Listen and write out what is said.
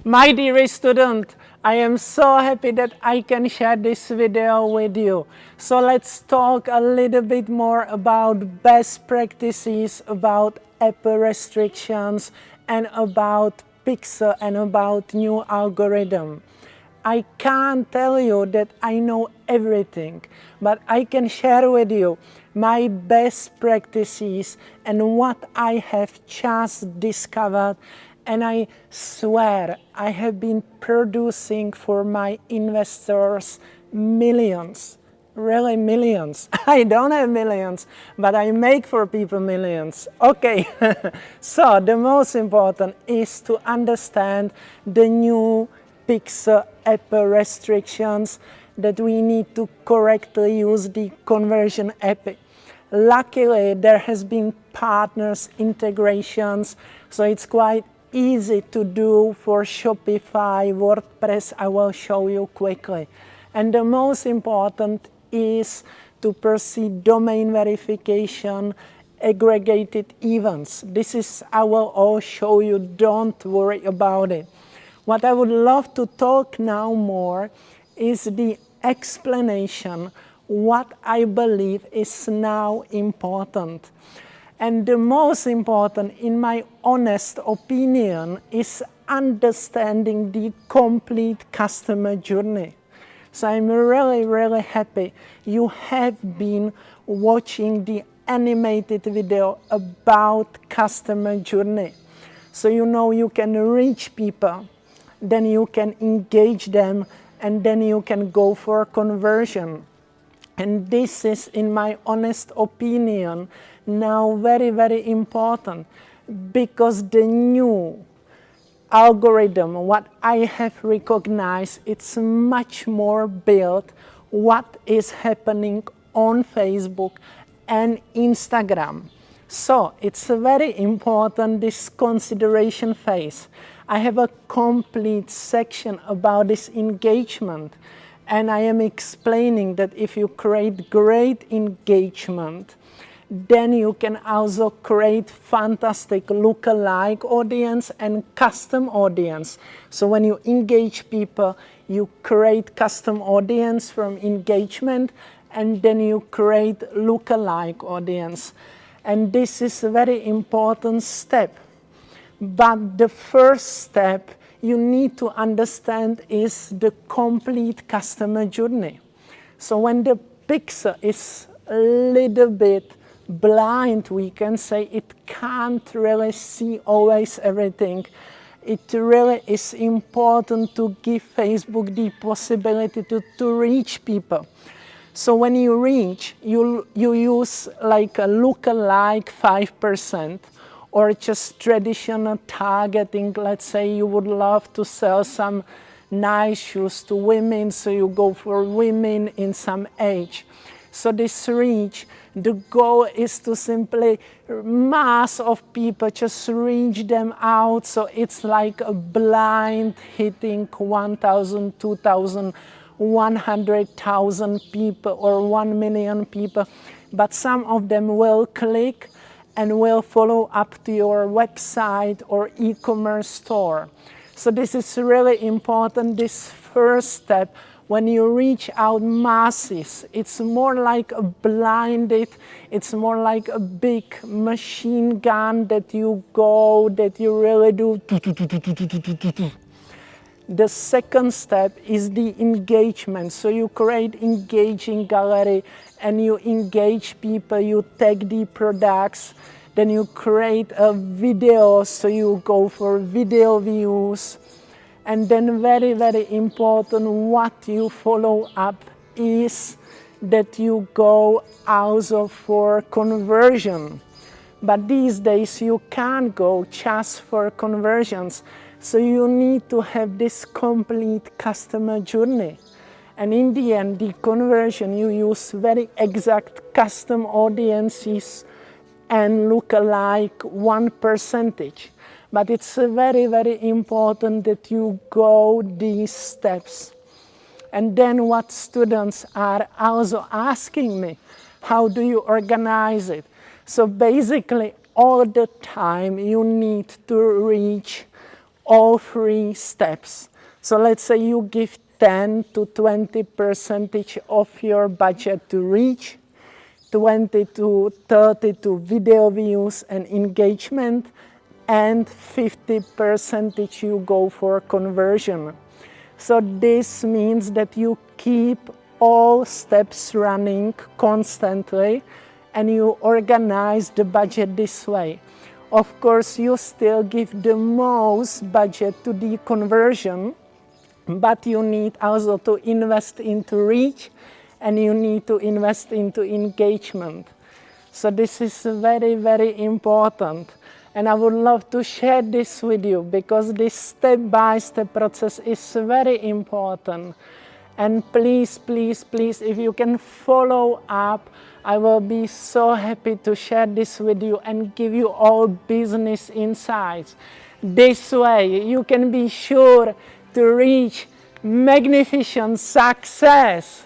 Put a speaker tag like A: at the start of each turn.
A: My dear student, I am so happy that I can share this video with you. So let's talk a little bit more about best practices, about app restrictions, and about Pixel and about new algorithm. I can't tell you that I know everything, but I can share with you my best practices and what I have just discovered. And I swear I have been producing for my investors millions, really millions. I don't have millions, but I make for people millions. Okay, so the most important is to understand the new Pixel app restrictions, that we need to correctly use the conversion API. Luckily, there has been partners integrations, so it's quite easy to do for Shopify, WordPress. I will show you quickly. And the most important is to proceed domain verification, aggregated events. This is, I will all show you, don't worry about it. What I would love to talk now more is the explanation what I believe is now important. And the most important, in my honest opinion, is understanding the complete customer journey. So I'm really, really happy you have been watching the animated video about customer journey. So you know you can reach people, then you can engage them, and then you can go for conversion. And this is, in my honest opinion, now very, very important, because the new algorithm, what I have recognized, it's much more built what is happening on Facebook and Instagram. So it's very important, this consideration phase. I have a complete section about this engagement. And I am explaining that if you create great engagement, then you can also create fantastic lookalike audience and custom audience. So when you engage people, you create custom audience from engagement, and then you create lookalike audience. And this is a very important step. But the first step you need to understand is the complete customer journey. So when the Pixel is a little bit blind, we can say it can't really see always everything. It really is important to give Facebook the possibility to reach people. So when you reach, you use like a lookalike 5%, or just traditional targeting. Let's say you would love to sell some nice shoes to women, so you go for women in some age. So this reach, the goal is to simply mass of people, just reach them out. So it's like a blind hitting 1,000, 2,000, 100,000 people or 1 million people. But some of them will click and will follow up to your website or e-commerce store. So this is really important, this first step. When you reach out masses, it's more like a blinded, it's more like a big machine gun that you go, that you really do. The second step is the engagement. So you create engaging gallery and you engage people, you tag the products, then you create a video, so you go for video views. And then very, very important, what you follow up is that you go also for conversion. But these days you can't go just for conversions. So you need to have this complete customer journey. And in the end, the conversion, you use very exact custom audiences and lookalike 1%. But it's very, very important that you go these steps. And then what students are also asking me, how do you organize it? So basically, all the time you need to reach all three steps. So let's say you give 10 to 20% of your budget to reach, 20 to 30 to video views and engagement, and 50% you go for conversion. So this means that you keep all steps running constantly and you organize the budget this way. Of course, you still give the most budget to the conversion, but you need also to invest into reach and you need to invest into engagement. So this is very, very important. And I would love to share this with you because this step-by-step process is very important. And please, please, please, if you can follow up, I will be so happy to share this with you and give you all business insights. This way, you can be sure to reach magnificent success.